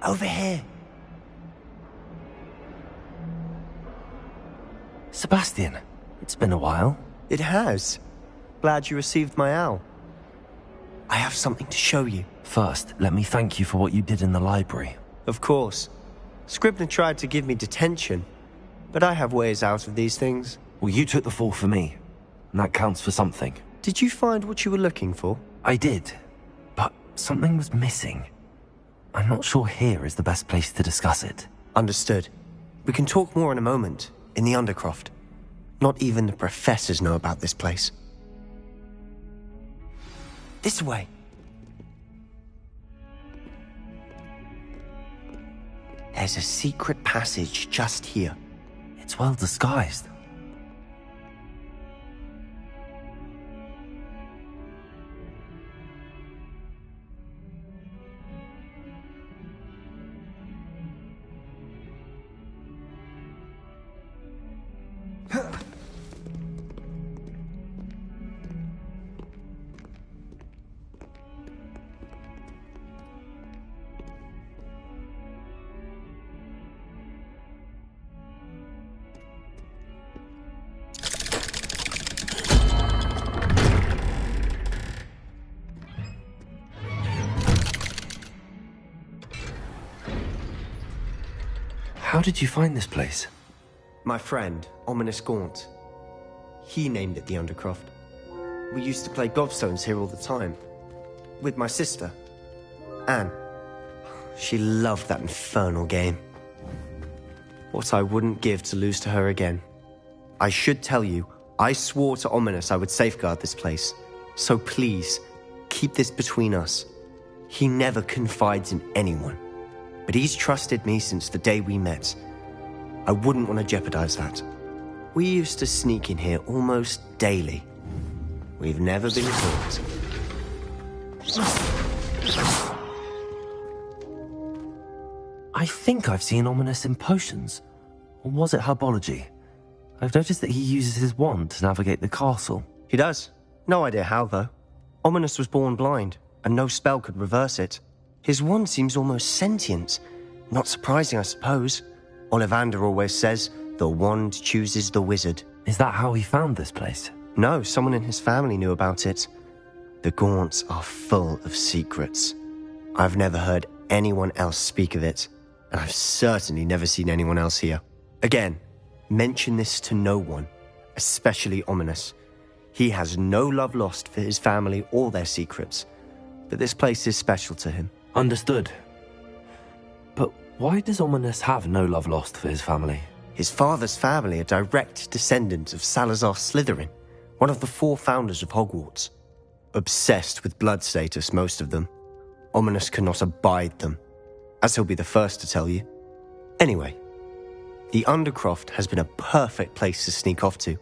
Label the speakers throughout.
Speaker 1: Over here.
Speaker 2: Sebastian, it's been a while.
Speaker 1: It has. Glad you received my owl. I have something to show you.
Speaker 2: First, let me thank you for what you did in the library.
Speaker 1: Of course. Scribner tried to give me detention, but I have ways out of these things.
Speaker 2: Well, you took the fall for me, and that counts for something.
Speaker 1: Did you find what you were looking for?
Speaker 2: I did, but something was missing. I'm not sure here is the best place to discuss it.
Speaker 1: Understood. We can talk more in a moment, in the Undercroft. Not even the professors know about this place. This way. There's a secret passage just here.
Speaker 2: It's well disguised. How did you find this place?
Speaker 1: My friend, Ominous Gaunt. He named it the Undercroft. We used to play gobstones here all the time. With my sister, Anne. She loved that infernal game. What I wouldn't give to lose to her again. I should tell you, I swore to Ominous I would safeguard this place. So please, keep this between us. He never confides in anyone. But he's trusted me since the day we met. I wouldn't want to jeopardize that. We used to sneak in here almost daily. We've never been caught.
Speaker 2: I think I've seen Ominous in potions. Or was it herbology? I've noticed that he uses his wand to navigate the castle.
Speaker 1: He does. No idea how, though. Ominous was born blind, and no spell could reverse it. His wand seems almost sentient. Not surprising, I suppose. Ollivander always says, the wand chooses the wizard.
Speaker 2: Is that how he found this place?
Speaker 1: No, someone in his family knew about it. The Gaunts are full of secrets. I've never heard anyone else speak of it, and I've certainly never seen anyone else here. Again, mention this to no one, especially Ominous. He has no love lost for his family or their secrets, but this place is special to him.
Speaker 2: Understood. But why does Ominous have no love lost for his family?
Speaker 1: His father's family are direct descendants of Salazar Slytherin, one of the 4 founders of Hogwarts. Obsessed with blood status, most of them. Ominous cannot abide them, as he'll be the first to tell you. Anyway, the Undercroft has been a perfect place to sneak off to,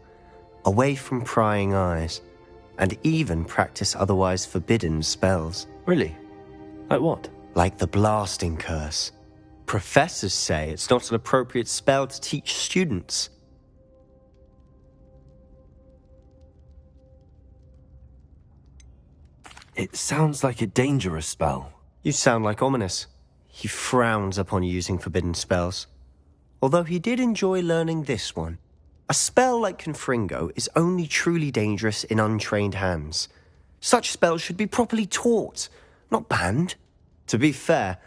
Speaker 1: away from prying eyes, and even practice otherwise forbidden spells.
Speaker 2: Really? Like what?
Speaker 1: Like the blasting curse. Professors say it's not an appropriate spell to teach students.
Speaker 2: It sounds like a dangerous spell.
Speaker 1: You sound like Ominous. He frowns upon using forbidden spells. Although he did enjoy learning this one. A spell like Confringo is only truly dangerous in untrained hands. Such spells should be properly taught, not banned. To be fair,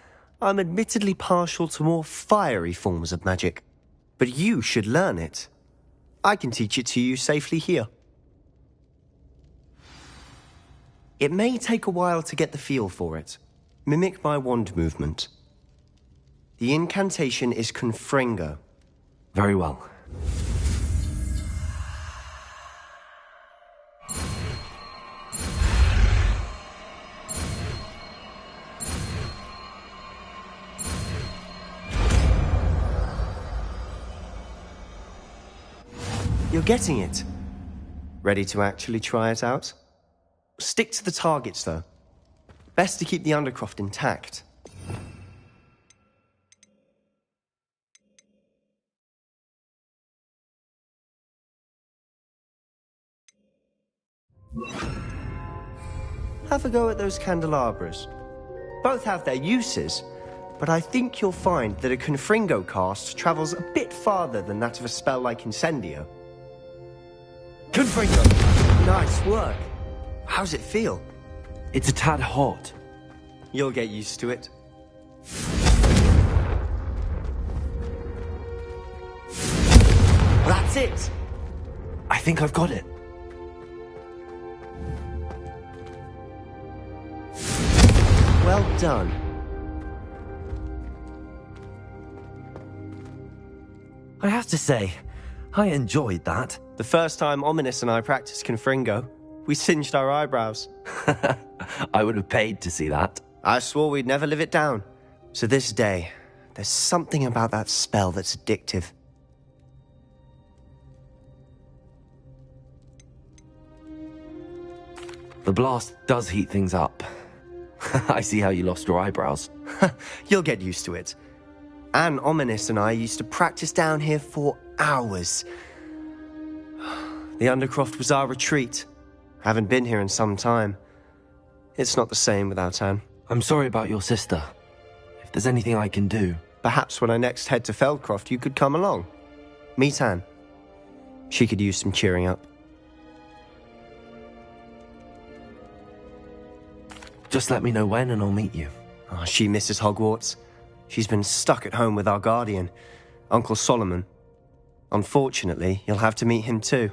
Speaker 1: I'm admittedly partial to more fiery forms of magic. But you should learn it. I can teach it to you safely here. It may take a while to get the feel for it. Mimic my wand movement. The incantation is Confringo.
Speaker 2: Very well.
Speaker 1: You're getting it. Ready to actually try it out? Stick to the targets, though. Best to keep the Undercroft intact. Have a go at those candelabras. Both have their uses, but I think you'll find that a Confringo cast travels a bit farther than that of a spell like Incendio. Confringo! Nice work. How's it feel?
Speaker 2: It's a tad hot.
Speaker 1: You'll get used to it. That's it!
Speaker 2: I think I've got it.
Speaker 1: Well done.
Speaker 2: I have to say, I enjoyed that.
Speaker 1: The first time Ominous and I practiced Confringo, we singed our eyebrows.
Speaker 2: I would have paid to see that.
Speaker 1: I swore we'd never live it down. So this day, there's something about that spell that's addictive.
Speaker 2: The blast does heat things up. I see how you lost your eyebrows.
Speaker 1: You'll get used to it. Anne, Ominous and I used to practice down here for hours. The Undercroft was our retreat. Haven't been here in some time. It's not the same without Anne.
Speaker 2: I'm sorry about your sister. If there's anything I can do...
Speaker 1: Perhaps when I next head to Feldcroft, you could come along. Meet Anne. She could use some cheering up.
Speaker 2: Just let me know when and I'll meet you.
Speaker 1: Oh, she misses Hogwarts. She's been stuck at home with our guardian, Uncle Solomon. Unfortunately, you'll have to meet him too.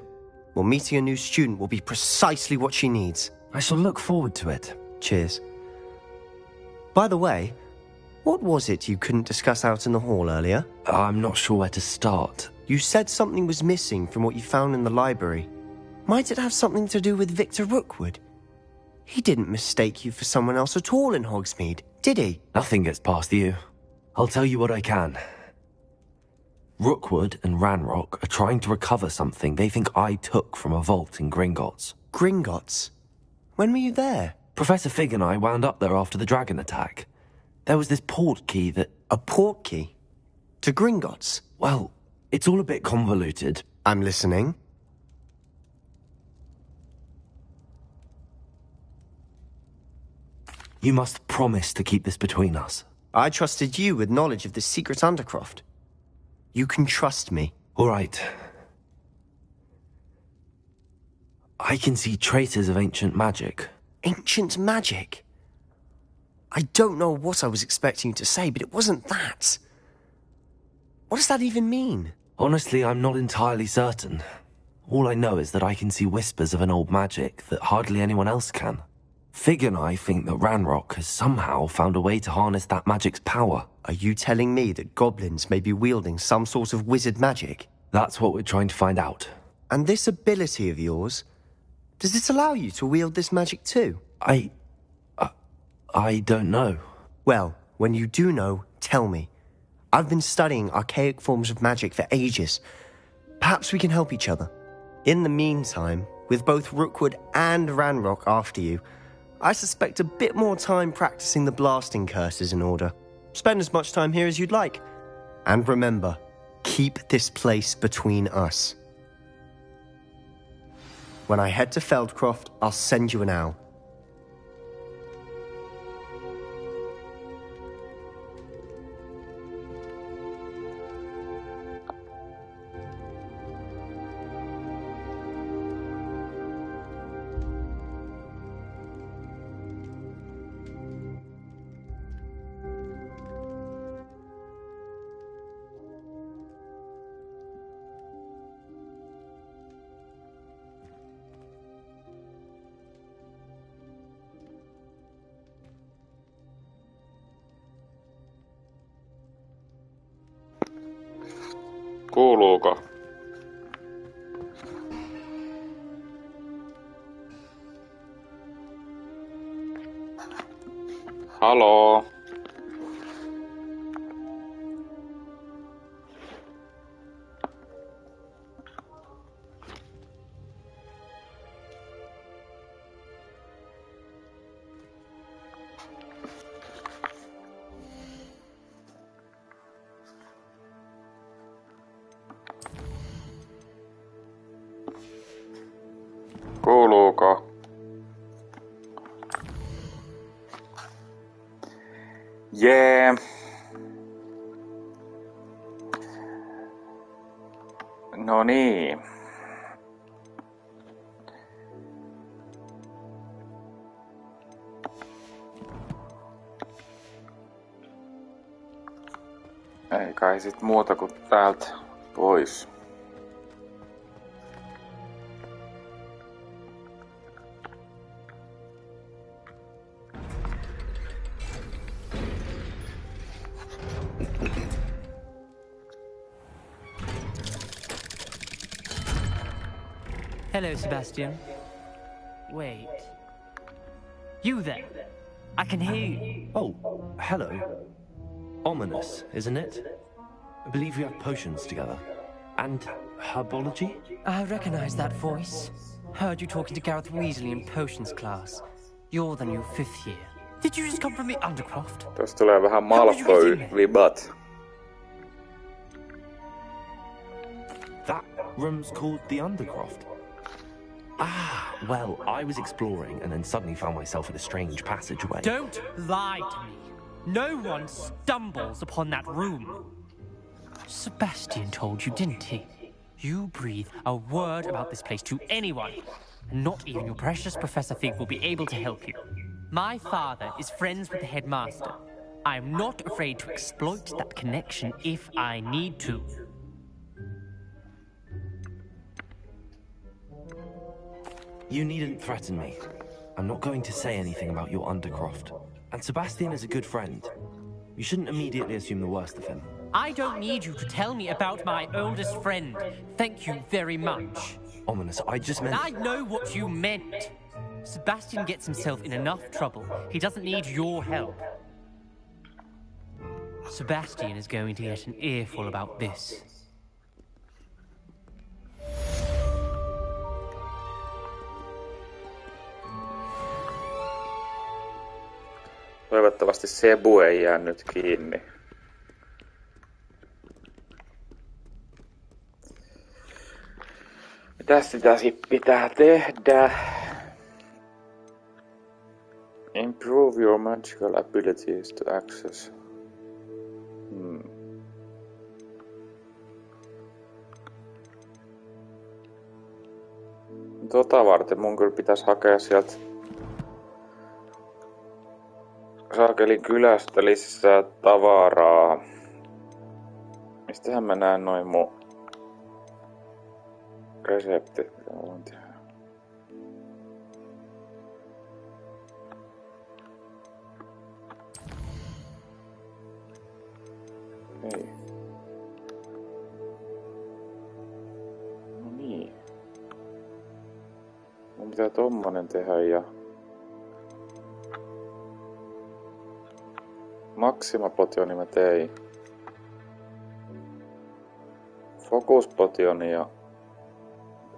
Speaker 1: Well, meeting a new student will be precisely what she needs.
Speaker 2: I shall look forward to it.
Speaker 1: Cheers. By the way, what was it you couldn't discuss out in the hall earlier?
Speaker 2: I'm not sure where to start.
Speaker 1: You said something was missing from what you found in the library. Might it have something to do with Victor Rookwood? He didn't mistake you for someone else at all in Hogsmeade, did he?
Speaker 2: Nothing gets past you. I'll tell you what I can. Rookwood and Ranrock are trying to recover something they think I took from a vault in Gringotts.
Speaker 1: Gringotts? When were you there?
Speaker 2: Professor Fig and I wound up there after the dragon attack. There was this port key that...
Speaker 1: A port key? To Gringotts?
Speaker 2: Well, it's all a bit convoluted.
Speaker 1: I'm listening.
Speaker 2: You must promise to keep this between us.
Speaker 1: I trusted you with knowledge of the secret Undercroft. You can trust me.
Speaker 2: All right. I can see traces of ancient magic.
Speaker 1: Ancient magic? I don't know what I was expecting you to say, but it wasn't that. What does that even mean?
Speaker 2: Honestly, I'm not entirely certain. All I know is that I can see whispers of an old magic that hardly anyone else can. Fig and I think that Ranrock has somehow found a way to harness that magic's power.
Speaker 1: Are you telling me that goblins may be wielding some sort of wizard magic?
Speaker 2: That's what we're trying to find out.
Speaker 1: And this ability of yours, does it allow you to wield this magic too?
Speaker 2: I don't know.
Speaker 1: Well, when you do know, tell me. I've been studying archaic forms of magic for ages. Perhaps we can help each other. In the meantime, with both Rookwood and Ranrock after you, I suspect a bit more time practicing the blasting curse is in order. Spend as much time here as you'd like. And remember, keep this place between us. When I head to Feldcroft, I'll send you an owl.
Speaker 3: Kuuluuko? Haloo? Kuuluuko? Jee. No niin. Ei kai sit muuta kuin täältä pois.
Speaker 4: Hello, Sebastian. Wait. You there? I can hear you.
Speaker 2: Oh, hello. Ominous, isn't it? I believe we have potions together. And herbology?
Speaker 4: I recognize that voice. Heard you talking to Gareth Weasley in potions class. You're the new 5th year. Did you just come from the Undercroft?
Speaker 3: Tuossa tulee vähän Malfoy-vibat.
Speaker 2: That room's called the Undercroft. Ah, well, I was exploring and then suddenly found myself in a strange passageway.
Speaker 4: Don't lie to me. No one stumbles upon that room. Sebastian told you, didn't he? You breathe a word about this place to anyone, and not even your precious Professor Fig will be able to help you. My father is friends with the headmaster. I'm not afraid to exploit that connection if I need to.
Speaker 2: You needn't threaten me. I'm not going to say anything about your Undercroft. And Sebastian is a good friend. You shouldn't immediately assume the worst of him.
Speaker 4: I don't need you to tell me about my oldest friend. Thank you very much.
Speaker 2: Ominous, I just meant...
Speaker 4: I know what you meant. Sebastian gets himself in enough trouble. He doesn't need your help. Sebastian is going to get an earful about this.
Speaker 3: Toivottavasti Sebu ei jää nyt kiinni. Mitäs sitä pitää tehdä? Improve your magical abilities to access. Tota varten mun kyllä pitäisi hakea sieltä Saakelin kylästä lisää tavaraa. Mistähän mä näen noin mun reseptit, mitä mä voin tehdä? Ei. No niin. Mun pitää tommonen tehdä ja Maxima-potioni mä tein. Fokus-potioni ja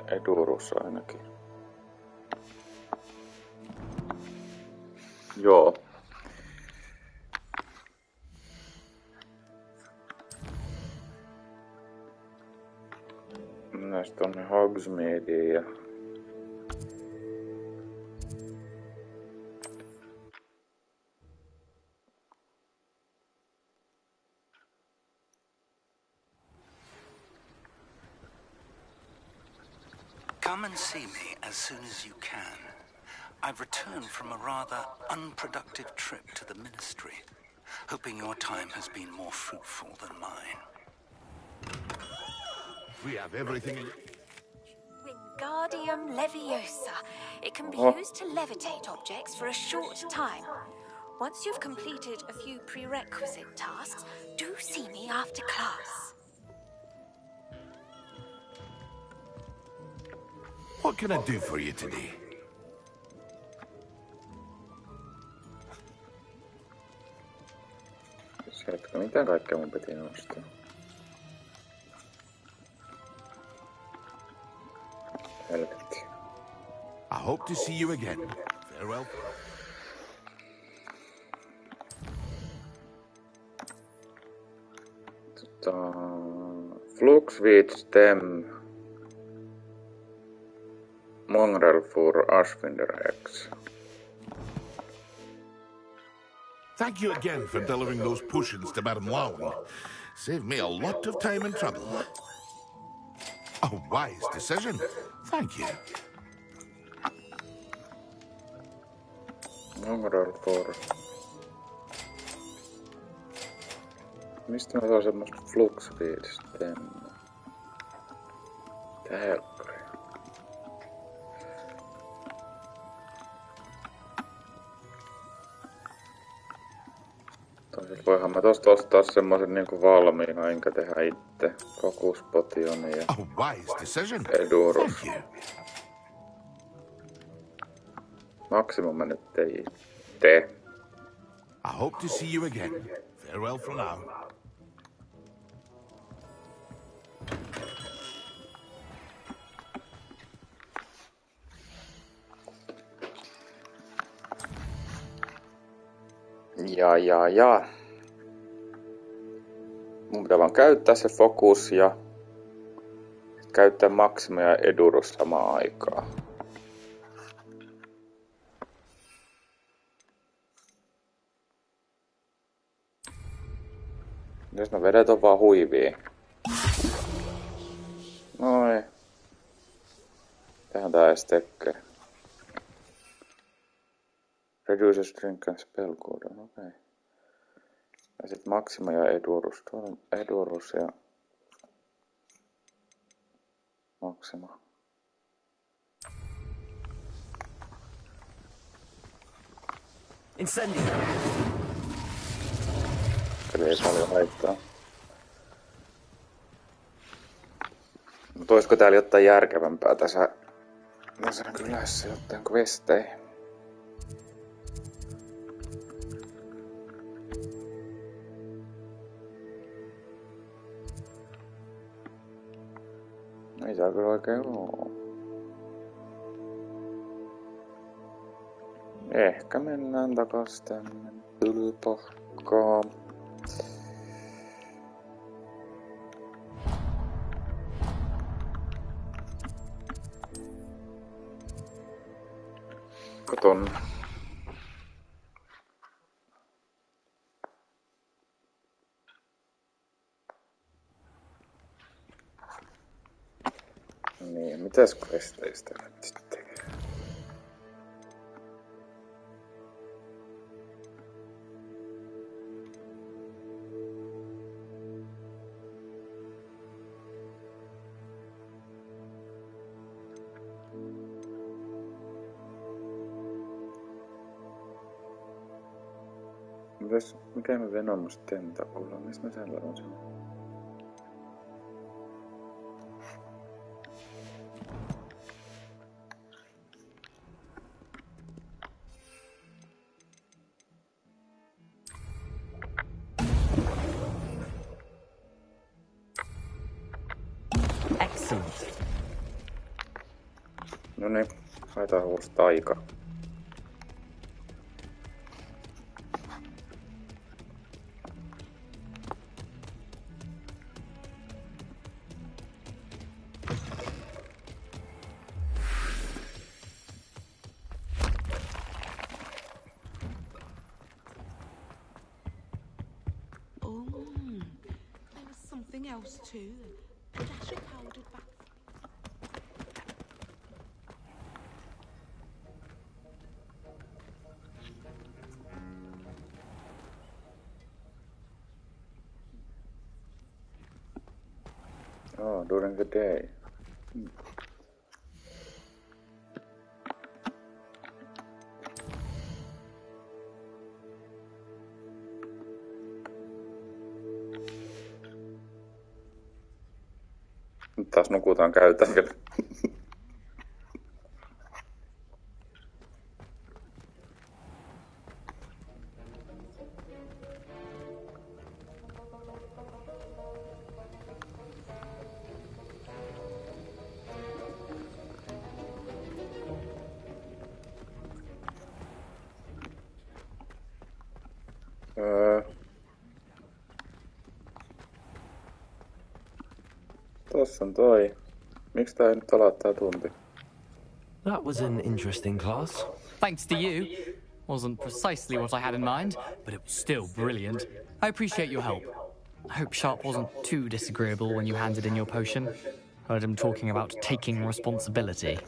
Speaker 3: Edurus ainakin. Joo. Mennään tonne Hogsmeadeen ja
Speaker 5: Come and see me as soon as you can. I've returned from a rather unproductive trip to the Ministry, hoping your time has been more fruitful than mine.
Speaker 6: We have everything.
Speaker 7: Wingardium Leviosa. It can be used to levitate objects for a short time. Once you've completed a few prerequisite tasks, do see me after class.
Speaker 6: What can I do for you today?
Speaker 3: Hetkö, mitä kaikkea mun piti nostaa? Helvetti.
Speaker 6: I hope to see you again. Farewell.
Speaker 3: Fluxweed stem. Mongrel for Ashwinder X.
Speaker 6: Thank you again for delivering those potions to Madame Lowing. Saved me a lot of time and trouble. A wise decision. Thank you.
Speaker 3: Emerald Forest. Mistä mä saan semmoista flux feed-stemmaa? Helkkari. Toisaalta voihan mä tosta ostaa semmosen niinku valmiina, enkä tehdä itse. Focus Potioni ja
Speaker 6: A wise decision.
Speaker 3: Edurus.
Speaker 6: Thank you.
Speaker 3: Maksimum mä nyt ei tee.
Speaker 6: I hope to see you again. Farewell for now.
Speaker 3: Ja. Mun pitää vaan käyttää se fokus ja käyttää Maxima ja Edurus samaan aikaan. Jos mä vedet on vaan huiviin. Noin. Tähän tää edes tekee. Reduces drink and spell cooldown, okei. Ja sit Maxima ja Edurus. Tuolla on Edurus ja Maxima.
Speaker 2: Incendio.
Speaker 3: Eli ei paljon haittaa. Mutta olisiko täällä jotain järkevämpää tässä kylässä jotain questejä? Ei tää kyllä oikein oo. Ehkä mennään takas tänne Tylypahkaan. Katon. Niin, mitäs questeistä nyt sitten tekee? Mikä me Venomous Tentacle on? Missä me siellä on se?
Speaker 4: Excellent.
Speaker 3: No niin, haetaan uusi taika.
Speaker 8: There was something else too. A dash of powdered back.
Speaker 3: Oh, during the day. Nyt taas nukutaan käytävillä. Tossa on toi. Miksi tää ei nyt ala tää tunti?
Speaker 2: That was an interesting class.
Speaker 9: Thanks to you. Wasn't precisely what I had in mind, but it was still brilliant. I appreciate your help. I hope Sharp wasn't too disagreeable when you handed in your potion. Heard him talking about taking responsibility.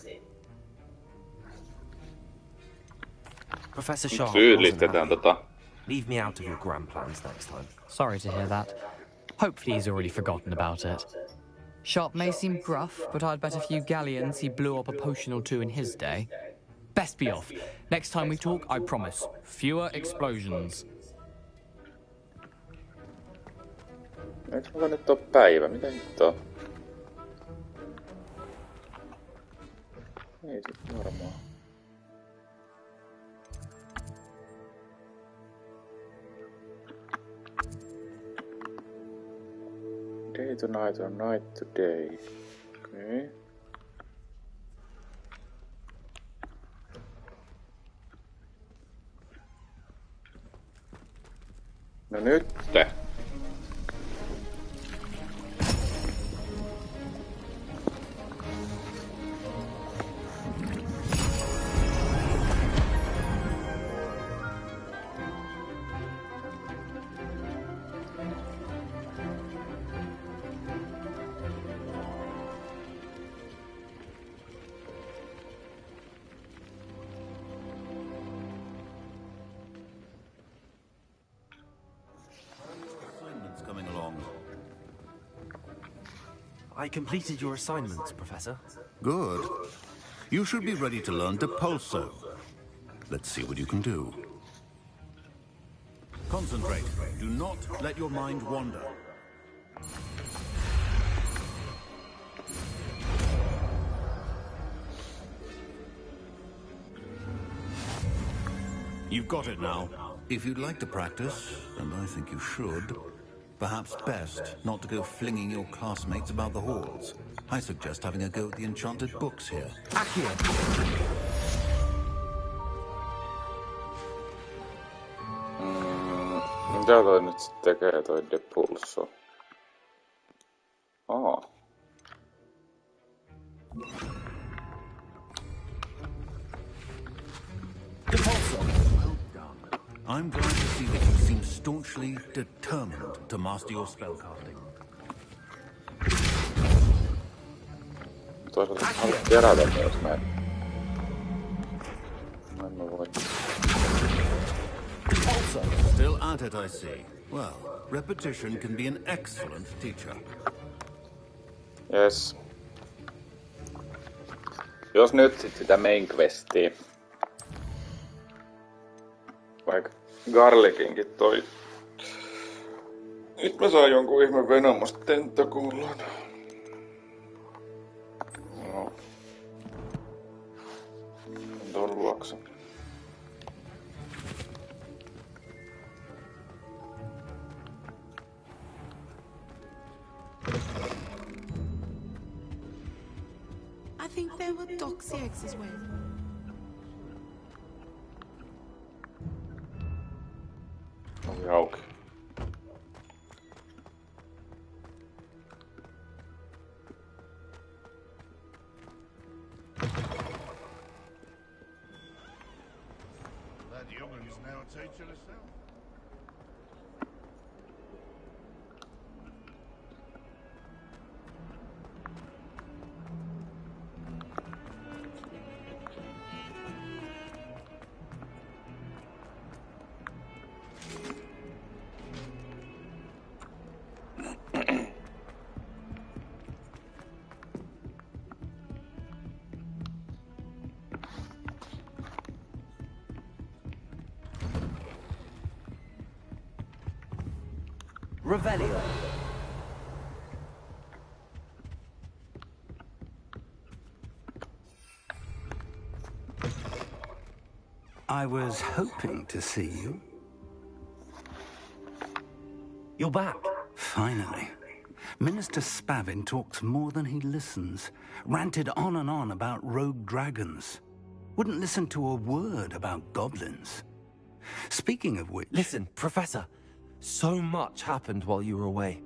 Speaker 2: Professor Sharp wasn't
Speaker 3: Syyllistetään
Speaker 2: happy. Leave me out of your grand plans next time.
Speaker 9: Sorry to hear that. Hopefully he's already forgotten about it. Sharp may seem gruff, but I'd bet a few galleons he blew up a potion or two in his day. Best be off. Next time we talk, I promise, fewer explosions.
Speaker 3: Eikö mulla nyt oo päivä? Mitä nyt on? Ei sit varmaan. Day to night or night to day. Okei. Okay. No nytte.
Speaker 2: I completed your assignments, Professor.
Speaker 6: Good. You should be ready to learn Depulso. Let's see what you can do. Concentrate. Do not let your mind wander. You've got it now. If you'd like to practice, and I think you should, perhaps best not to go flinging your classmates about the halls. I suggest having a go at the enchanted books here.
Speaker 2: Accio!
Speaker 3: Mitä toi nyt sit tekee toi Depulso?
Speaker 6: I'm glad to see that you seem staunchly determined to master your spellcasting.
Speaker 3: Toisaalta haluat kerätä myös näin. Näin mä voin.
Speaker 6: Still at it, I see. Well, repetition can be an excellent teacher.
Speaker 3: Yes. Jos nyt sit sitä main questia. Vaikka Garlickinkin toi. Nyt mä saan jonkun ihme Venomous tentakuulon. No. Ton luokse.
Speaker 8: I think there were doxy eggs as well.
Speaker 3: Ovi auki.
Speaker 6: That young'un's now a teacher herself.
Speaker 2: Revelio.
Speaker 5: I was hoping to see you.
Speaker 2: You're back.
Speaker 5: Finally. Minister Spavin talks more than he listens. Ranted on and on about rogue dragons. Wouldn't listen to a word about goblins. Speaking of which...
Speaker 2: Listen, Professor. So much happened while you were away.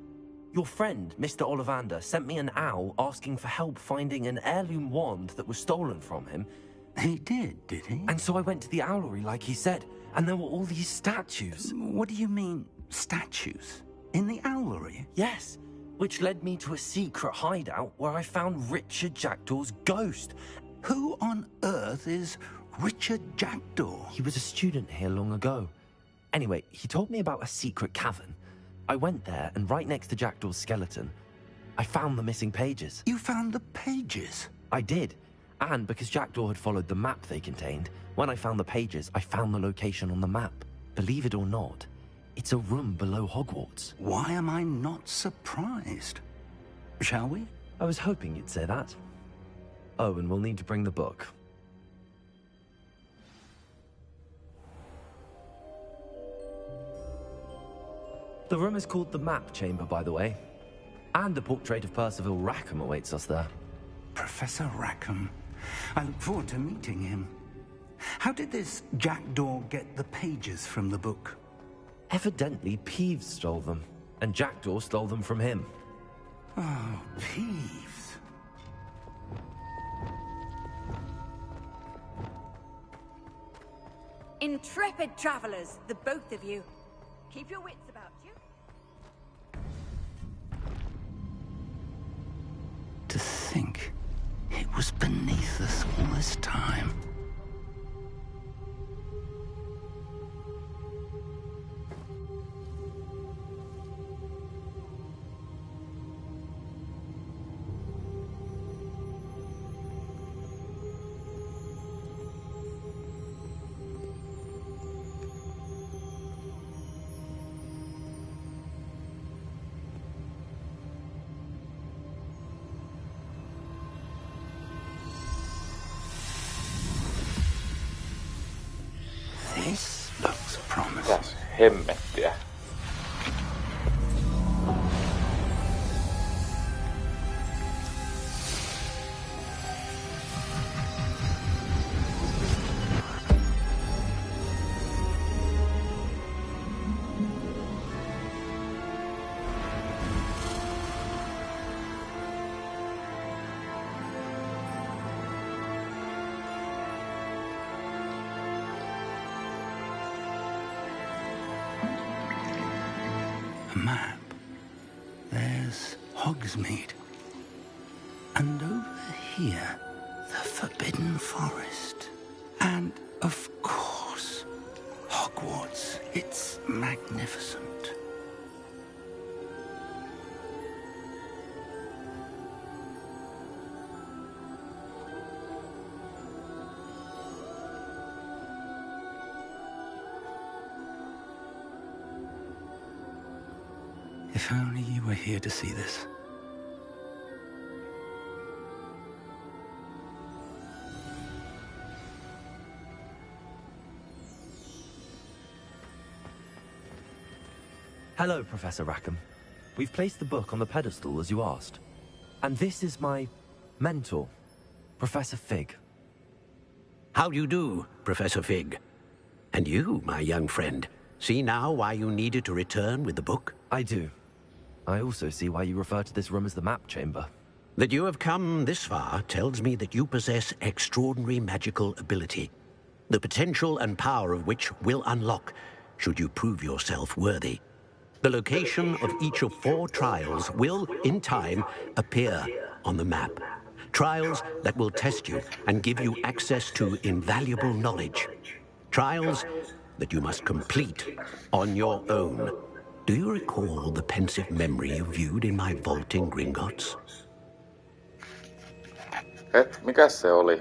Speaker 2: Your friend, Mr. Ollivander, sent me an owl asking for help finding an heirloom wand that was stolen from him.
Speaker 5: He did he?
Speaker 2: And so I went to the owlery like he said, and there were all these statues.
Speaker 5: What do you mean, statues? In the owlery?
Speaker 2: Yes. which led me to a secret hideout where I found Richard Jackdaw's ghost.
Speaker 5: Who on earth is Richard Jackdaw?
Speaker 2: He was a student here long ago. Anyway, he told me about a secret cavern. I went there, and right next to Jackdaw's skeleton, I found the missing pages.
Speaker 5: You found the pages?
Speaker 2: I did. And because Jackdaw had followed the map they contained, when I found the pages, I found the location on the map. Believe it or not, it's a room below Hogwarts.
Speaker 5: Why am I not surprised? Shall we?
Speaker 2: I was hoping you'd say that. Oh, and we'll need to bring the book. The room is called the Map Chamber, by the way. And a portrait of Percival Rackham awaits us there.
Speaker 5: Professor Rackham. I look forward to meeting him. How did this Jackdaw get the pages from the book?
Speaker 2: Evidently, Peeves stole them, and Jackdaw stole them from him.
Speaker 5: Oh, Peeves.
Speaker 7: Intrepid travelers, the both of you. Keep your wits about you.
Speaker 5: To think it was beneath us all this time. This looks promising.
Speaker 3: Mitäs hemmettiä?
Speaker 5: A map. There's Hogsmeade. And over here, the Forbidden Forest. And, of course, Hogwarts. It's magnificent. If only you were here to see this.
Speaker 2: Hello, Professor Rackham. We've placed the book on the pedestal as you asked. And this is my mentor, Professor Fig.
Speaker 10: How do you do, Professor Fig? And you, my young friend, see now why you needed to return with the book?
Speaker 2: I do. I also see why you refer to this room as the Map Chamber.
Speaker 10: That you have come this far tells me that you possess extraordinary magical ability, the potential and power of which will unlock should you prove yourself worthy. The location of each of 4 trials will, in time, appear on the map. Trials that will test you and give you access to invaluable knowledge. Trials that you must complete on your own. Do you recall the pensive memory you viewed in my vault in Gringotts?
Speaker 3: Mikäs se oli?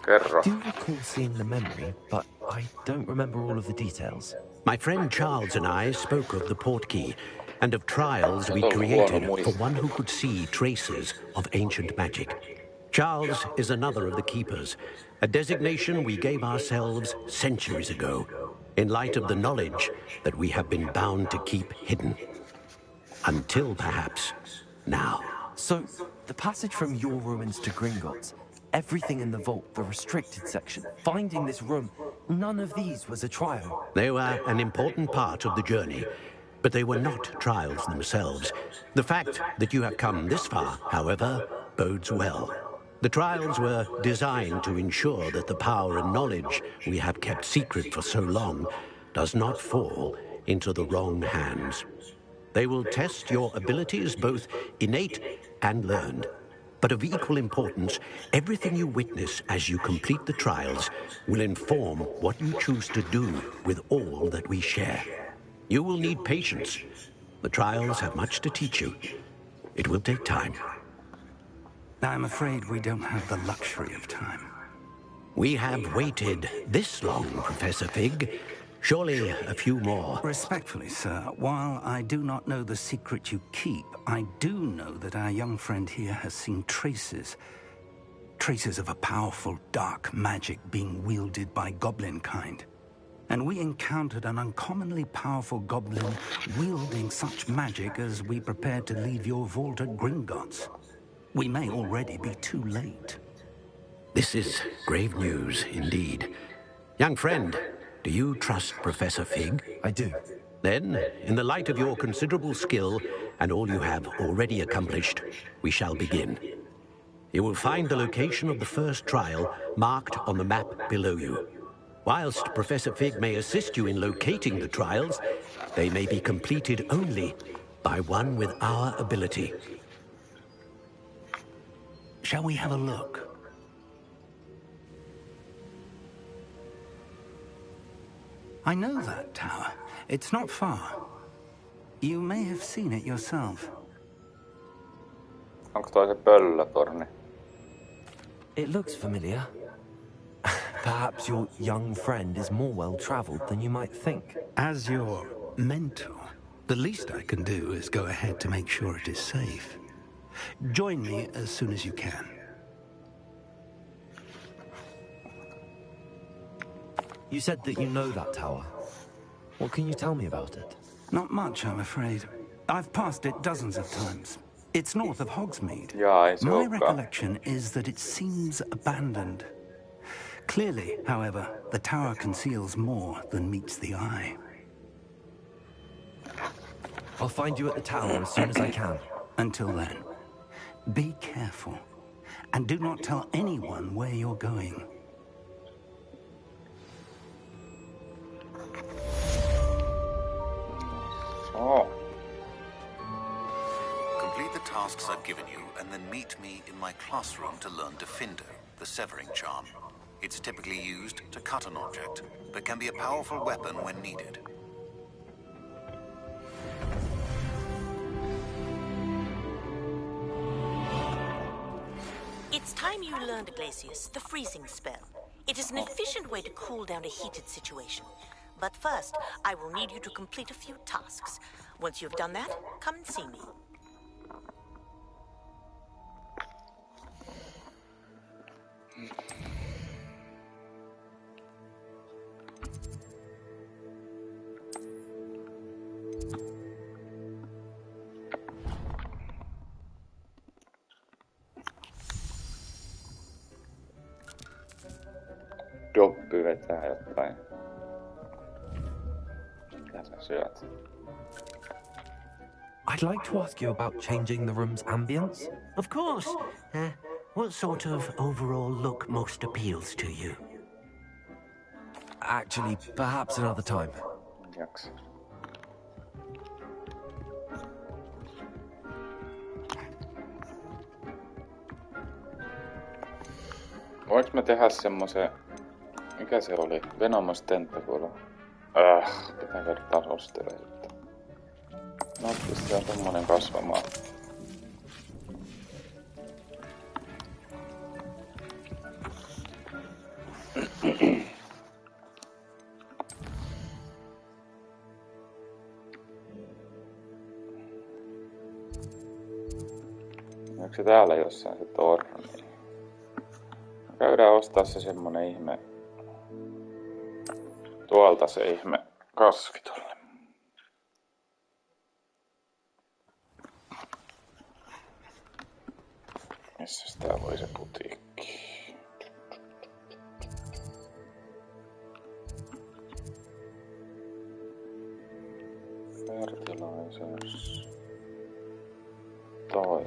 Speaker 3: Kerro.
Speaker 2: I do recall seeing the memory, but I don't remember all of the details.
Speaker 10: My friend Charles and I spoke of the portkey and of trials we created for one who could see traces of ancient magic. Charles is another of the keepers, a designation we gave ourselves centuries ago, in light of the knowledge that we have been bound to keep hidden. Until perhaps now.
Speaker 2: So, the passage from your ruins to Gringotts, everything in the vault, the restricted section, finding this room, none of these was a trial.
Speaker 10: They were an important part of the journey, but they were not trials themselves. The fact that you have come this far, however, bodes well. The trials were designed to ensure that the power and knowledge we have kept secret for so long does not fall into the wrong hands. They will test your abilities, both innate and learned. But of equal importance, everything you witness as you complete the trials will inform what you choose to do with all that we share. You will need patience. The trials have much to teach you. It will take time.
Speaker 5: I'm afraid we don't have the luxury of time.
Speaker 10: We have waited this long, Professor Fig. Surely a few more.
Speaker 5: Respectfully, sir, while I do not know the secret you keep, I do know that our young friend here has seen traces. Traces of a powerful, dark magic being wielded by goblin kind. And we encountered an uncommonly powerful goblin wielding such magic as we prepared to leave your vault at Gringotts. We may already be too late.
Speaker 10: This is grave news indeed. Young friend, do you trust Professor Fig?
Speaker 2: I do.
Speaker 10: Then, in the light of your considerable skill and all you have already accomplished, we shall begin. You will find the location of the first trial marked on the map below you. Whilst Professor Fig may assist you in locating the trials, they may be completed only by one with our ability.
Speaker 5: Shall we have a look? I know that tower. It's not far. You may have seen it yourself.
Speaker 3: Onko toi se pöllötorni?
Speaker 2: It looks familiar. Perhaps your young friend is more well-traveled than you might think.
Speaker 5: As your mentor, the least I can do is go ahead to make sure it is safe. Join me as soon as you can.
Speaker 2: You said that you know that tower. What can you tell me about it?
Speaker 5: Not much, I'm afraid. I've passed it dozens of times. It's north of Hogsmeade. My recollection is that it seems abandoned. Clearly, however, the tower conceals more than meets the eye.
Speaker 2: I'll find you at the tower as soon as I can.
Speaker 5: Until then, be careful. And do not tell anyone where you're going.
Speaker 3: Oh.
Speaker 6: Complete the tasks I've given you, and then meet me in my classroom to learn Defindo, the severing charm. It's typically used to cut an object, but can be a powerful weapon when needed.
Speaker 11: It's time you learned, Glacius, the freezing spell. It is an efficient way to cool down a heated situation. But first, I will need you to complete a few tasks. Once you've done that, come and see me.
Speaker 3: Doppi vetää jotain. Mitä sä syöt?
Speaker 2: I'd like to ask you about changing the room's ambience.
Speaker 10: Of course. What sort of overall look most appeals to you?
Speaker 2: Actually, perhaps another time.
Speaker 3: Jaksa. Voinko mä tehdä semmosen... Mikä se oli? Venomous Tentacle. Pitää käydä tasostelemaan. No, pistetään tommonen kasvamaan. Onko se täällä jossain se torni? Käydään ostaa se semmonen ihme. Tuolta se ihme kasvi tolle. Missäs tää oli se putiikki? Fertilizers. Toi.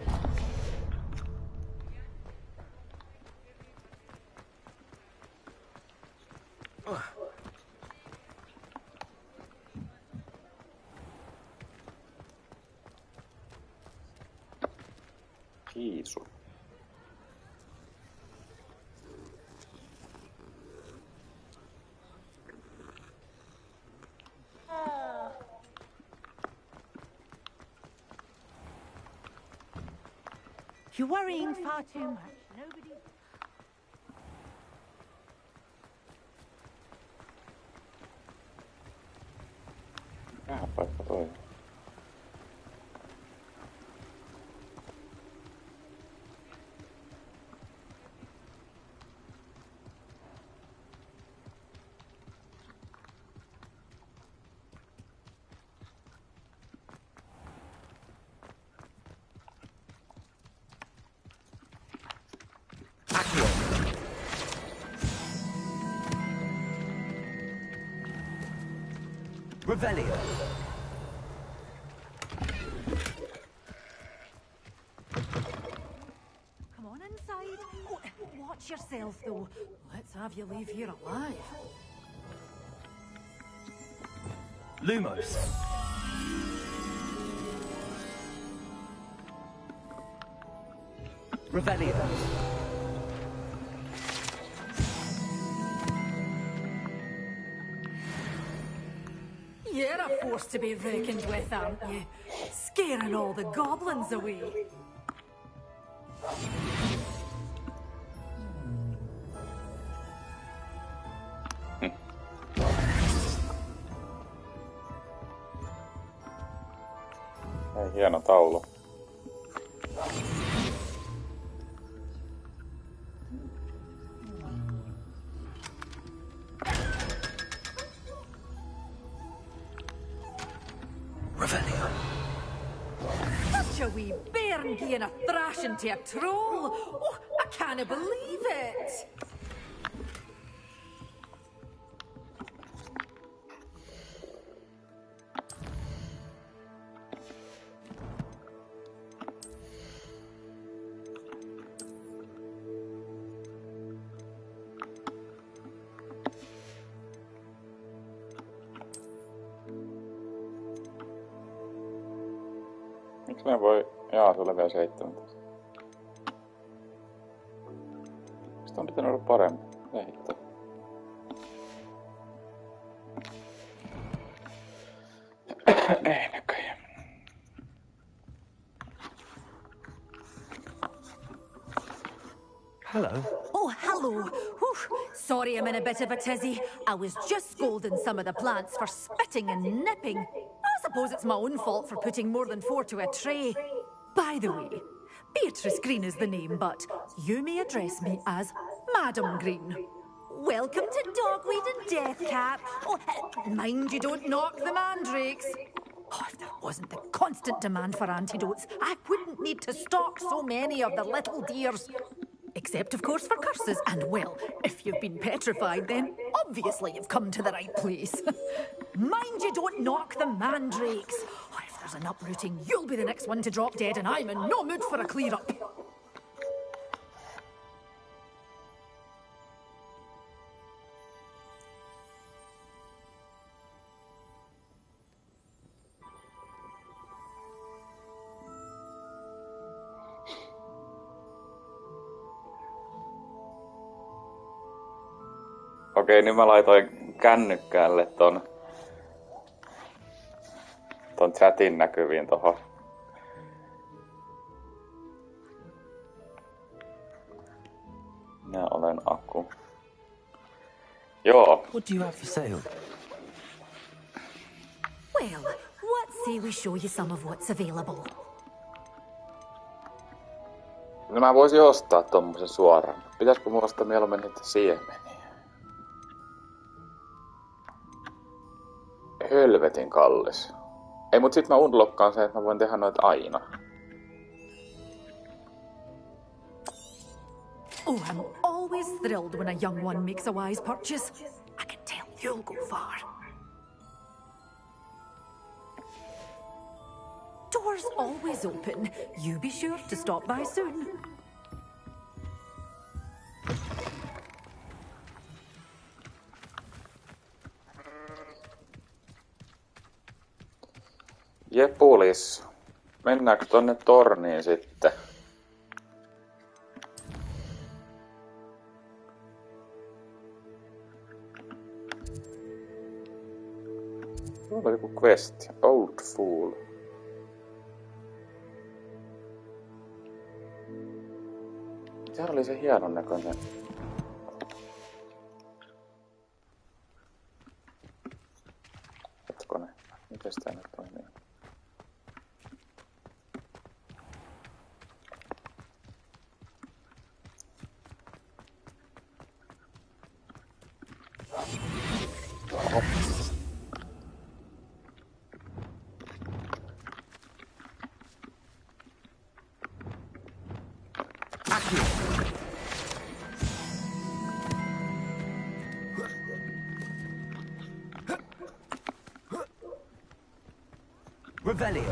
Speaker 3: Kiisu.
Speaker 12: You're worrying far too much. Nobody...
Speaker 3: Vähän paikka toi.
Speaker 2: Revelio.
Speaker 12: Come on inside. Oh, watch yourself, though. Let's have you leave here alive.
Speaker 2: Lumos. Revelio.
Speaker 12: You're a force to be reckoned with, aren't you? Scaring all the goblins away.
Speaker 3: Ei, hieno taulu.
Speaker 12: Such a wee bairn giving a thrashing to a troll. Oh, I can't believe it.
Speaker 3: Miksi ne voi... Jaa, sulle vielä 17. Sitä on pitänyt olla paremmin. Ei hitto. Ei näköjään.
Speaker 2: Hello.
Speaker 12: Oh, hello. Whew. Sorry I'm in a bit of a tizzy. I was just scolding some of the plants for spitting and nipping. I suppose it's my own fault for putting more than 4 to a tray. By the way, Beatrice Green is the name, but you may address me as Madam Green. Welcome to Dogweed and Deathcap. Oh, mind you don't knock the mandrakes. Oh, if there wasn't the constant demand for antidotes, I wouldn't need to stock so many of the little dears. Except, of course, for curses. And, well, if you've been petrified, then obviously you've come to the right place. Mind you don't knock the mandrakes. Oh, if there's an uprooting, you'll be the next one to drop dead, and I'm in no mood for a clear-up.
Speaker 3: Okei, niin mä laitoin kännykkäälle ton chatin näkyviin tohon. Minä olen Aku. Joo.
Speaker 2: What do you have for sale?
Speaker 12: Well, what say we show you some of what's available?
Speaker 3: No mä voisin ostaa tommosen suoraan. Pitäisikö mun ostaa mieluummin niitä siemeniä? Helvetin kallis. Ei, mut sit mä unlockkaan sen, että mä voin tehdä noita aina.
Speaker 12: Oh, I'm always thrilled when a young one makes a wise purchase. I can tell you'll go far. Doors always open. You be sure to stop by soon.
Speaker 3: Jepulis. Mennäänkö tonne torniin sitten? Onko joku quest? Old Fool. Sehän oli se hienon näköinen. Hetkonen. Mites tää nyt toimii?
Speaker 2: Revelio.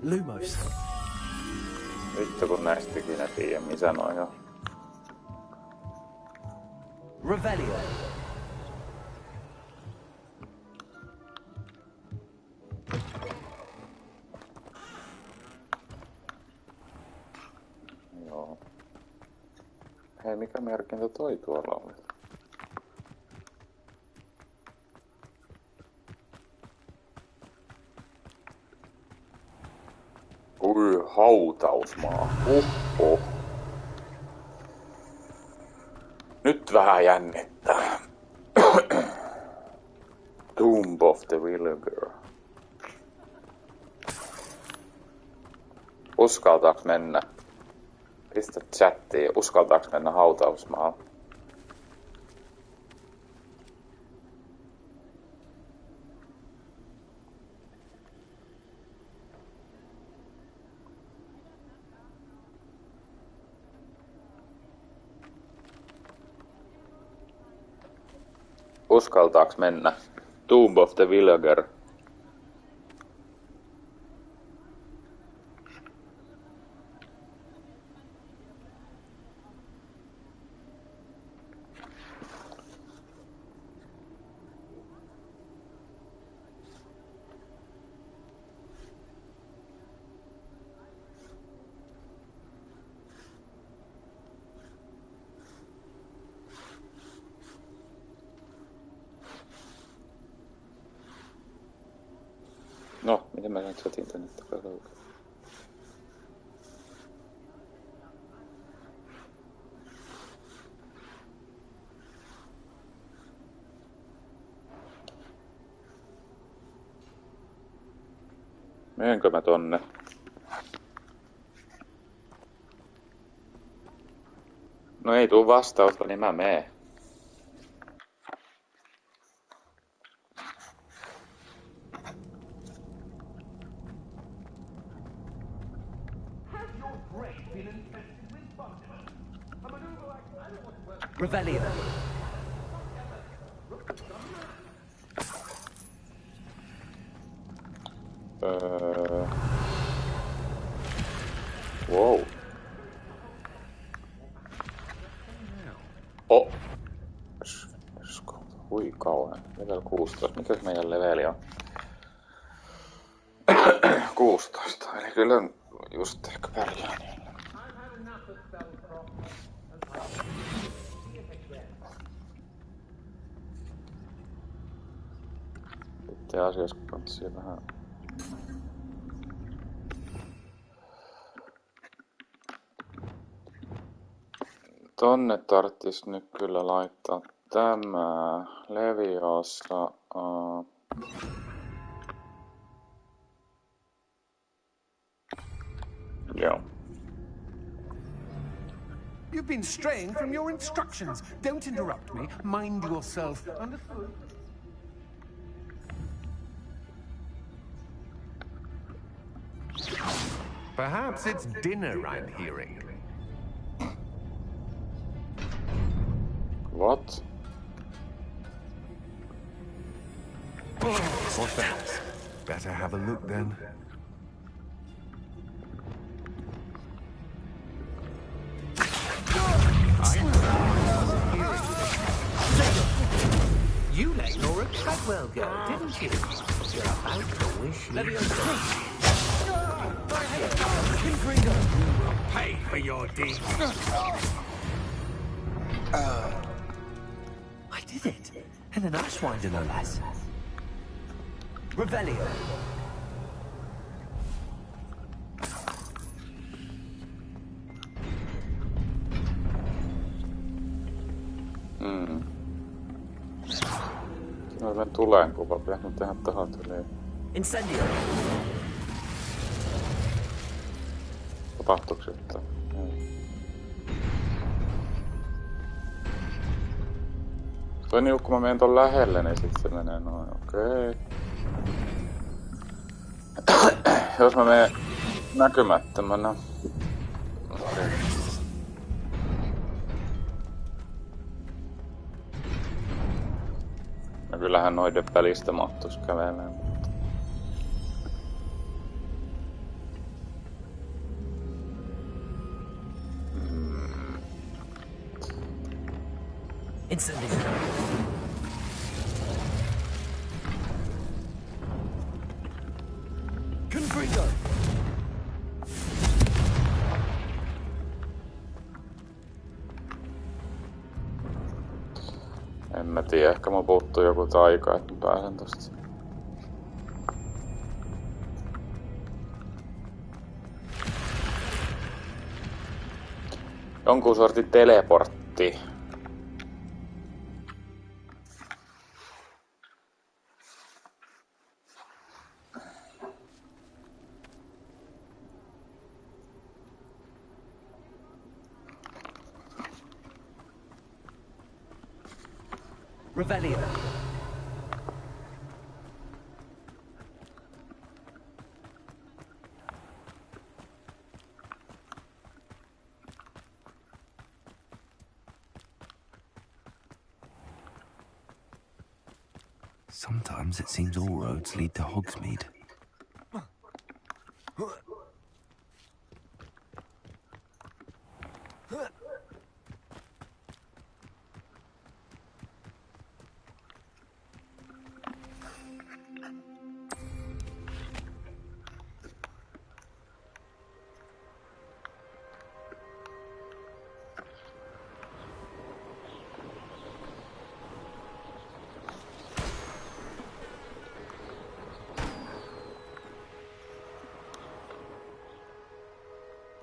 Speaker 2: Lumos.
Speaker 3: Vittu kun näistä ikinä tiedä, mitä sanoo jo.
Speaker 2: Revelio.
Speaker 3: Joo. Hei, mikä merkintä toi tuolla oli? Ui, hautausmaa. Nyt vähän jännittää. Tomb of the Villager. Uskaltaaks mennä? Pistä chattiin. Uskaltaaks mennä hautausmaalle? Uskaltaaks mennä? Tomb of the Villager. No, miten mä nyt chatin tänne takaisin? Menenkö mä tonne? No ei tuu vastausta, niin mä meen.
Speaker 2: Revelio.
Speaker 3: Wow. Oh. Hui kauan. Level 16. Mikäs meidän leveli on? 16. Eli kyllä just ehkä pärjää. Itse asiassa katsii vähän. Tonne tarttis nyt kyllä laittaa tämä Leviossa. Joo.
Speaker 13: You've been straying from your instructions. Don't interrupt me. Mind yourself. Understood? Perhaps it's dinner I'm hearing.
Speaker 3: What?
Speaker 13: What's that? Better have a look then. You
Speaker 10: well go, didn't you? You're about to wish you...
Speaker 13: You will pay for your deeds.
Speaker 2: I did it. And an Ashwinder, no less. Revelio.
Speaker 3: Siinä on tuleen kuva, pitäisi tehdä tohon yli.
Speaker 2: Incendio.
Speaker 3: Tapahtuuko jotain? Toi niin, kun mä menen ton lähelle, niin sit se menee noin, okei. Jos mä menen näkymättömänä. No kyllähän noiden välistä mahtuisi kävelemään.
Speaker 2: Incendio. Confringo.
Speaker 3: En mä tiedä, ehkä mun puuttuu joku taika, että mä pääsen tosta. Jonkun sortin teleportti.
Speaker 2: Revelio. Sometimes it seems all roads lead to Hogsmeade.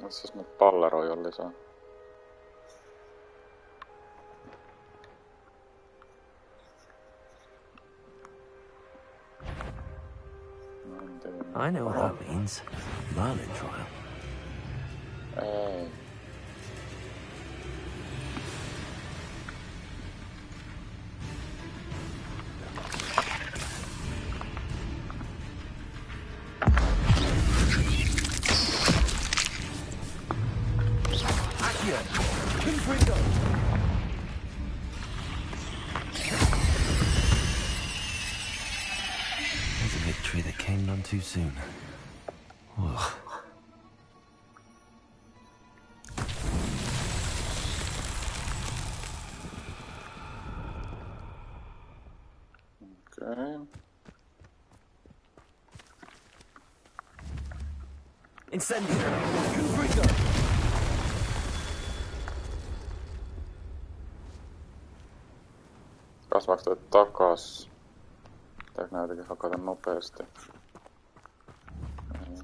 Speaker 3: Missä nyt palleroja lisää?
Speaker 2: I know what that means. Merlin trial.
Speaker 3: Ei.
Speaker 2: There's a victory that came none too soon. Ugh.
Speaker 3: Okay.
Speaker 2: Incendio! Confringo!
Speaker 3: Kasvaaks toi takas? Pitääkö nää jotenkin hakata nopeasti? Ei.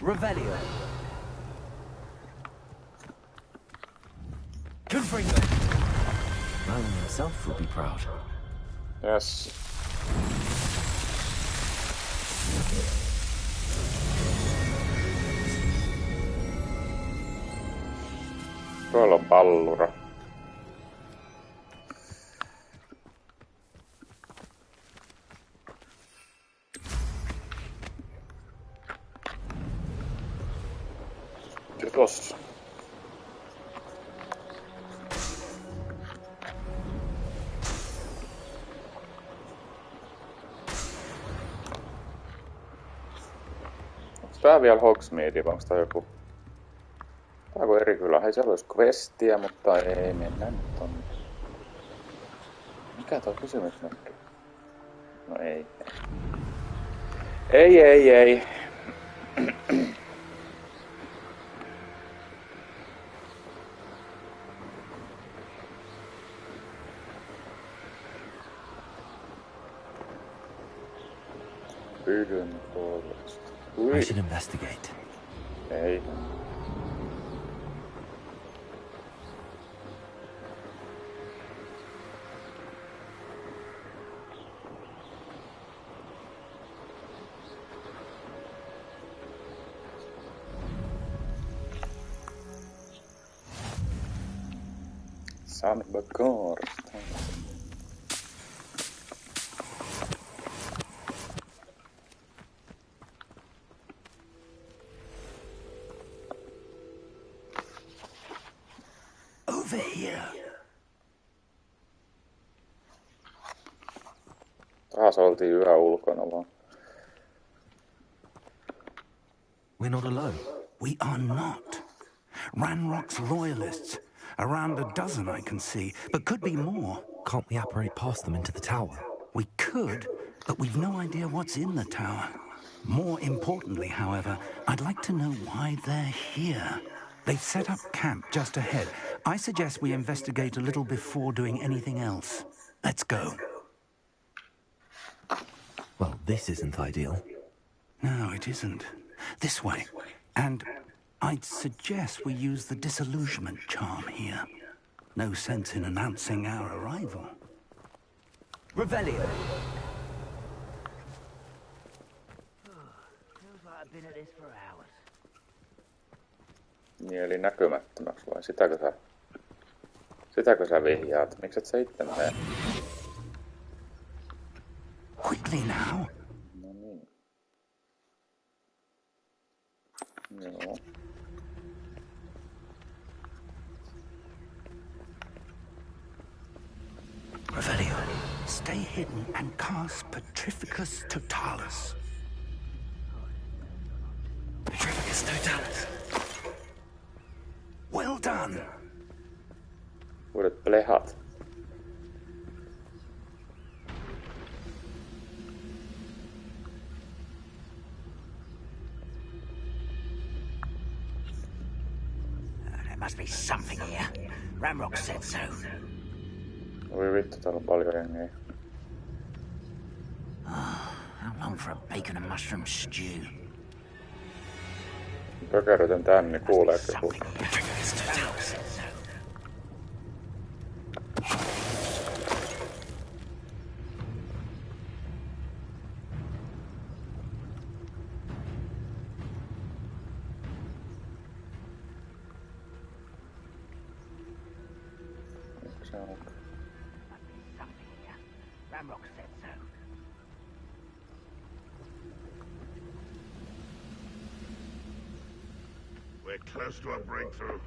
Speaker 2: Revelio! Confringo! Merlin himself would be proud.
Speaker 3: Yes. Tuolla on pallura. Kiitos. Onks tää vielä Hogsmeade, onks tää joku... Tää on eri kylä. Hei, siellä olisi questiä, mutta ei mennä nyt tonne. Mikä tuo kysymysmerkki? No ei. Ei. Hidden forest.
Speaker 2: I should investigate.
Speaker 3: Ei. Sandbagard.
Speaker 5: Over here.
Speaker 3: Taas oltiin yhä ulkona vaan.
Speaker 2: We're not alone.
Speaker 5: We are not. Ranrock's loyalists. Around a dozen I can see, but could be more.
Speaker 2: Can't we apparate past them into the tower?
Speaker 5: We could, but we've no idea what's in the tower. More importantly, however, I'd like to know why they're here. They've set up camp just ahead. I suggest we investigate a little before doing anything else. Let's go.
Speaker 2: Well, this isn't ideal.
Speaker 5: No, it isn't. This way. And I'd suggest we use the disillusionment charm here. No sense in announcing our arrival.
Speaker 14: Revelio. Feels like I've been at this for hours.
Speaker 3: Niin, eli näkymättömäksi vai sitäkö sä vihjaat? Mikset sä itse mene?
Speaker 5: Quickly now.
Speaker 3: No niin. Joo.
Speaker 5: Revelio, stay hidden and cast Petrificus Totalis.
Speaker 2: Petrificus Totalis.
Speaker 5: Well done.
Speaker 3: Uudet plehat.
Speaker 14: There must be something here. Ranrock said so.
Speaker 3: Oi vittu, täällä on paljon jengiä.
Speaker 14: How long for a bacon and mushroom stew?
Speaker 3: Pökärytän tänne, niin kuuleeko joku?
Speaker 14: Ranrock said so.
Speaker 15: We're close to a breakthrough.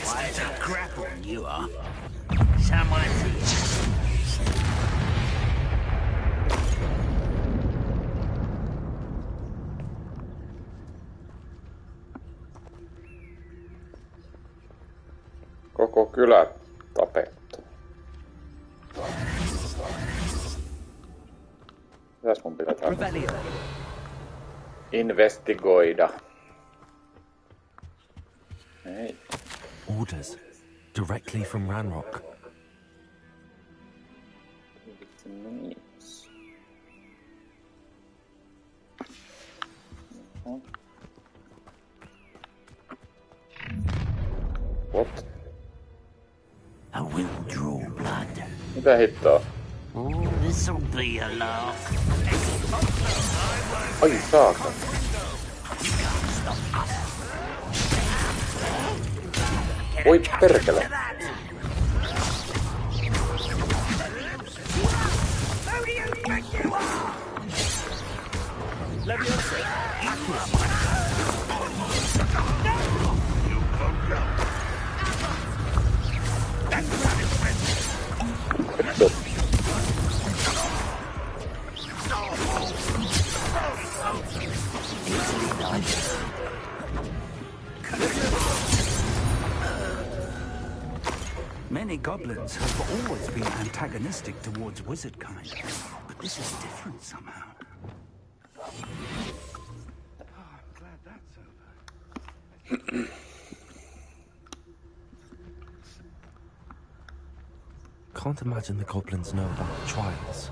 Speaker 14: Wise a grapple you are. Someone see it.
Speaker 3: Koko kylä tapettu. Mitäs mun pitää tehdä? Investigoida. Ei.
Speaker 2: Orders. Directly from Ranrock.
Speaker 3: What?
Speaker 14: I will draw blood.
Speaker 3: Mitä hittoa?
Speaker 14: Oh, this'll be a laugh.
Speaker 3: Ai saakka.
Speaker 14: You
Speaker 3: Oi perkele!
Speaker 5: Many goblins have always been antagonistic towards wizard kind, but this is different somehow. Oh, I'm glad that's over.
Speaker 2: Can't imagine the goblins know about the trials.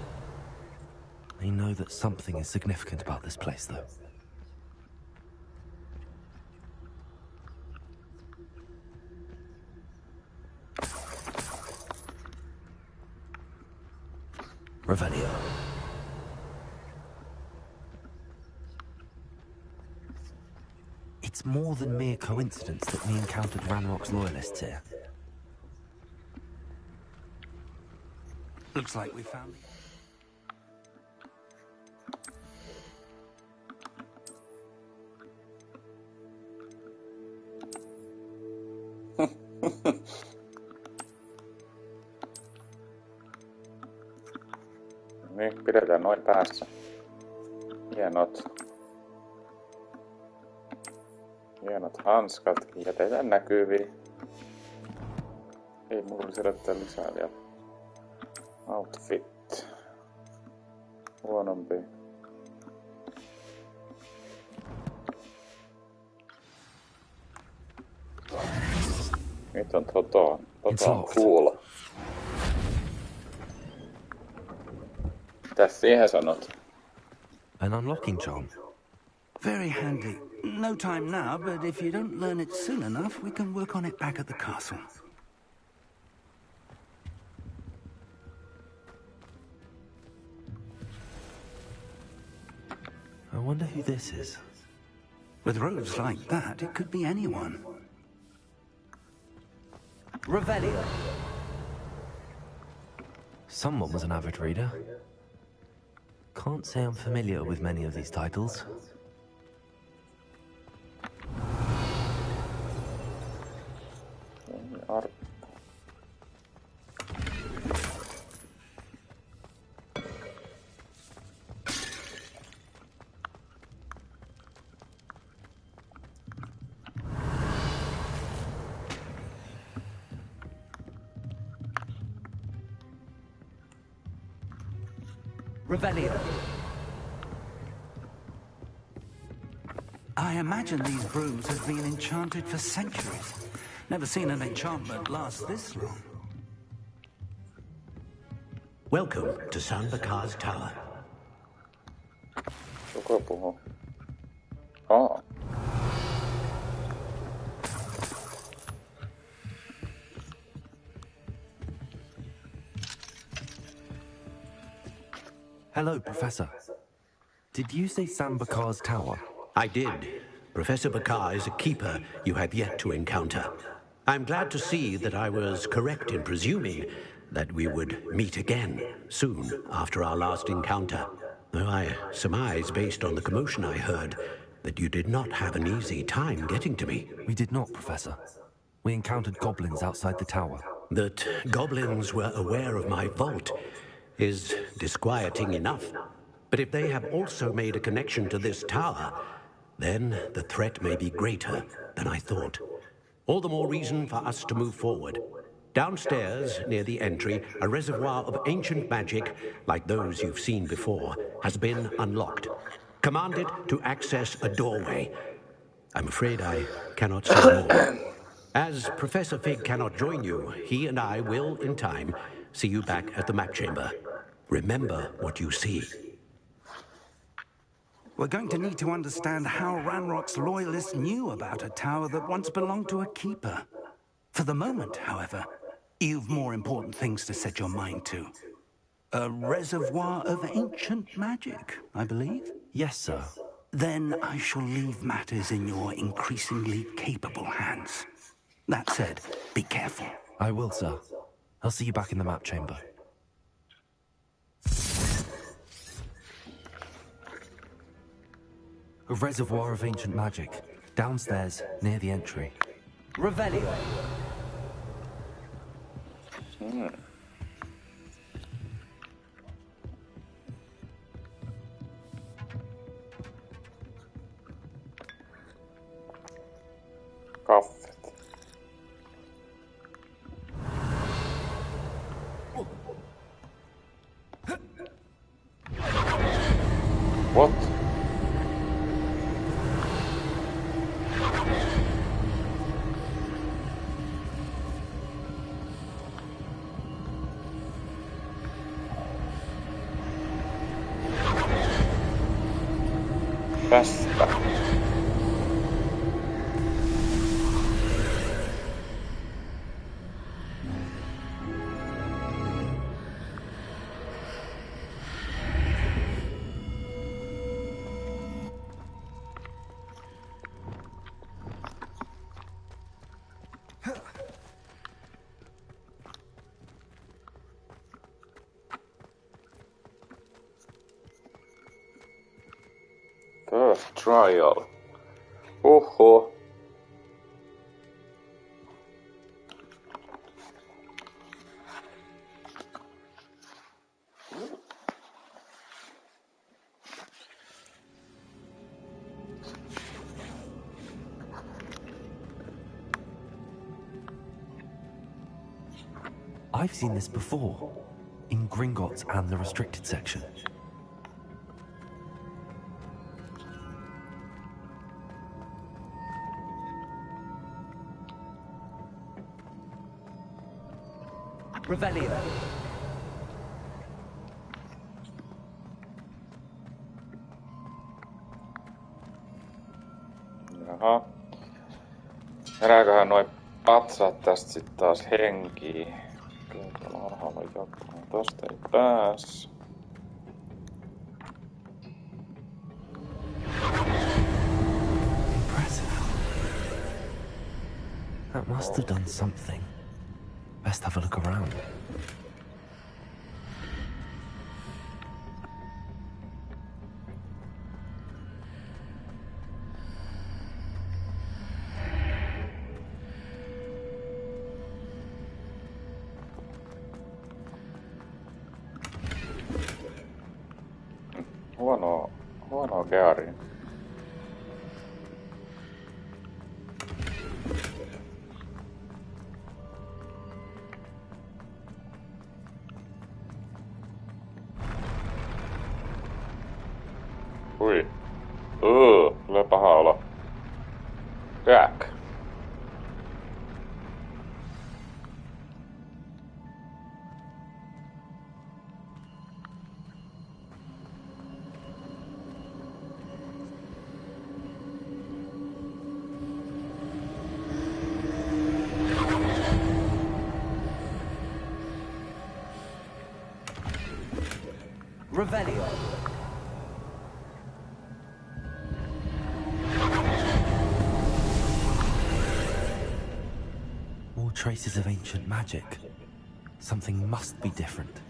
Speaker 2: They know that something is significant about this place, though. Revelio. It's more than mere coincidence that we encountered Ranrock's loyalists here.
Speaker 5: Looks like we found...
Speaker 3: Niin, pidetään noin päässä. Hienot hanskat. Jätetään näkyviin. Ei mulla siirryttää lisää vielä. Outfit. Huonompi. Nyt on Toto on cool. Mitäs siihen sanot?
Speaker 2: An unlocking charm.
Speaker 5: Very handy. No time now, but if you don't learn it soon enough, we can work on it back at the castle.
Speaker 2: I wonder who this is.
Speaker 5: With robes like that, it could be anyone.
Speaker 9: Revelio.
Speaker 2: Someone was an avid reader. Can't say I'm familiar with many of these titles.
Speaker 9: Revelio.
Speaker 5: I imagine these brooms have been enchanted for centuries. Never seen an enchantment last this long.
Speaker 10: Welcome to Tylypahka's tower.
Speaker 3: Kuka puhuu? Oh.
Speaker 2: Hello, Professor. Did you say Tylypahka's tower?
Speaker 10: I did. Professor Bakar is a keeper you have yet to encounter. I'm glad to see that I was correct in presuming that we would meet again soon after our last encounter. Though I surmise, based on the commotion I heard, that you did not have an easy time getting to me.
Speaker 2: We did not, Professor. We encountered goblins outside the tower.
Speaker 10: That goblins were aware of my vault is disquieting enough. But if they have also made a connection to this tower, then the threat may be greater than I thought. All the more reason for us to move forward. Downstairs, near the entry, a reservoir of ancient magic, like those you've seen before, has been unlocked. Commanded to access a doorway. I'm afraid I cannot say more. As Professor Fig cannot join you, he and I will, in time, see you back at the map chamber. Remember what you see.
Speaker 5: We're going to need to understand how Ranrock's loyalists knew about a tower that once belonged to a keeper. For the moment, however, you've more important things to set your mind to. A reservoir of ancient magic, I believe?
Speaker 2: Yes, sir.
Speaker 5: Then I shall leave matters in your increasingly capable hands. That said,
Speaker 2: Be careful. I will, sir. I'll see you back in the map chamber. A reservoir of ancient magic. Downstairs, near the entry.
Speaker 9: Revelio.
Speaker 3: Kaffet. What? Tästä. First trial. Oho.
Speaker 2: I've seen this before, in Gringotts and the restricted section.
Speaker 9: Revelio.
Speaker 3: Jaha. Herääköhän noi patsat tästä sit taas henkiin. Kyllä tuolla alhaalla joku. Tosta ei pääs.
Speaker 2: Impressive. That must have done something. Best have a look around.
Speaker 3: Huonoa gearia. Ui. Tulee paha olo. Jack.
Speaker 9: Revelio.
Speaker 2: More traces of ancient magic. Something must be different.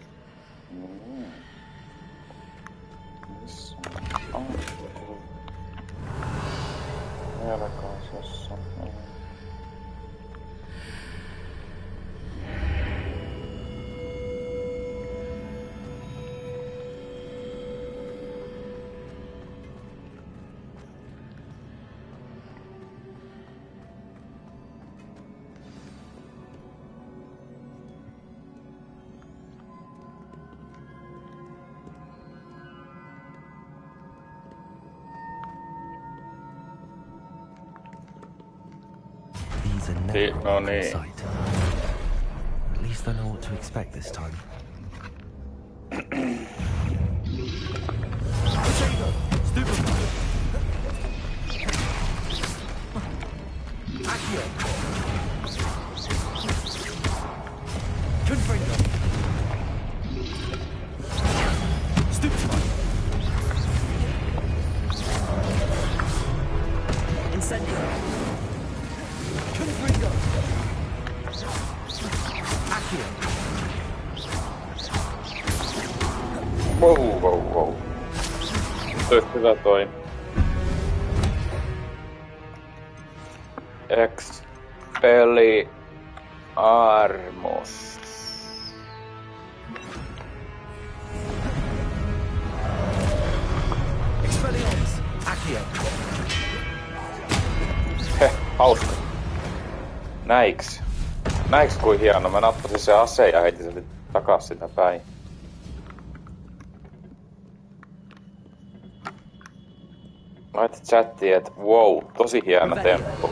Speaker 3: No niin.
Speaker 2: At least I know what to expect this time.
Speaker 3: Wow. Nyt olisi hyvä toi. Expelliarmus.
Speaker 2: Expelliarmus. Accio.
Speaker 3: Hauska. Näiks kuin hieno. Mä nappasin se aseen ja heitin sen takas sitä päin. Laitat chattiin, että wow, tosi hieno temppu.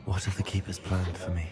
Speaker 2: What have the keepers planned for me?